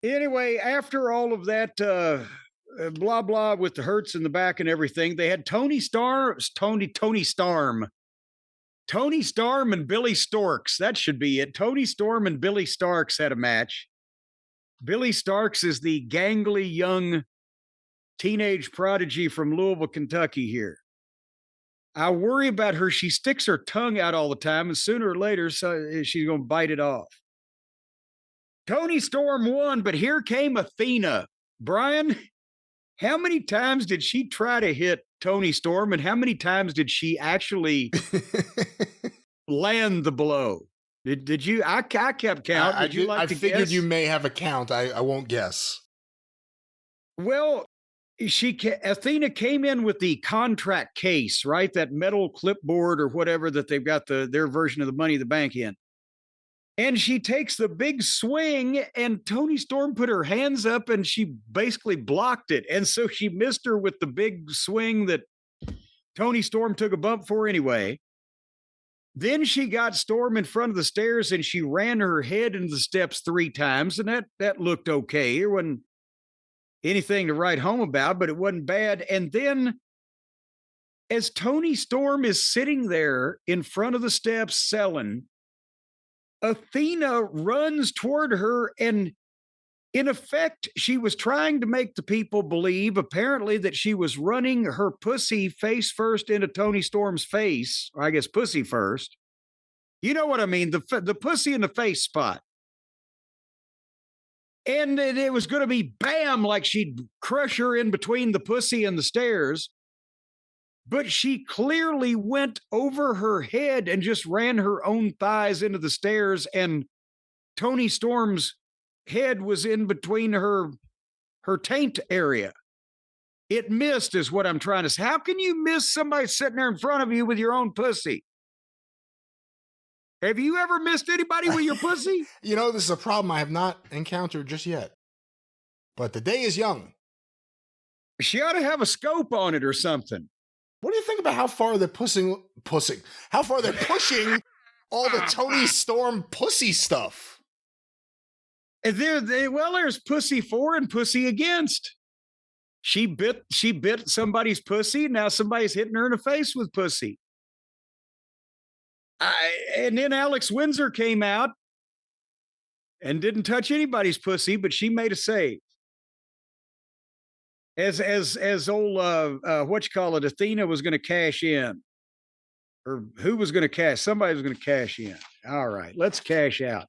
Anyway, after all of that, blah blah with the hurts in the back and everything, they had Tony Storm and Billy Storks. That should be it. Tony Storm and Billy Starks had a match. Billy Starks is the gangly young teenage prodigy from Louisville, Kentucky here. I worry about her. She sticks her tongue out all the time, and sooner or later, she's going to bite it off. Tony Storm won, but here came Athena. Brian, how many times did she try to hit Tony Storm, and how many times did she actually land the blow? Did you? I kept count. I figured you may have a count. I won't guess. Well, Athena came in with the contract case, right? That metal clipboard or whatever that they've got their version of the Money in the Bank in. And she takes the big swing, and Toni Storm put her hands up and she basically blocked it. And so she missed her with the big swing that Toni Storm took a bump for anyway. Then she got Storm in front of the stairs and she ran her head into the steps 3 times. And that looked okay. It wasn't anything to write home about, but it wasn't bad. And then as Toni Storm is sitting there in front of the steps selling, Athena runs toward her, and in effect, she was trying to make the people believe, apparently, that she was running her pussy face first into Toni Storm's face, or I guess pussy first. You know what I mean? The pussy in the face spot. And it was going to be bam, like she'd crush her in between the pussy and the stairs. But she clearly went over her head and just ran her own thighs into the stairs, and Toni Storm's head was in between her taint area. It missed is what I'm trying to say. How can you miss somebody sitting there in front of you with your own pussy? Have you ever missed anybody with your pussy? You know, this is a problem I have not encountered just yet. But the day is young. She ought to have a scope on it or something. What do you think about how far they're pushing all the Toni Storm pussy stuff? There's pussy for and pussy against. She bit somebody's pussy. Now somebody's hitting her in the face with pussy. And then Alex Windsor came out and didn't touch anybody's pussy, but she made a save. As old Athena was going to cash in, or who was going to cash? Somebody was going to cash in. All right, let's cash out.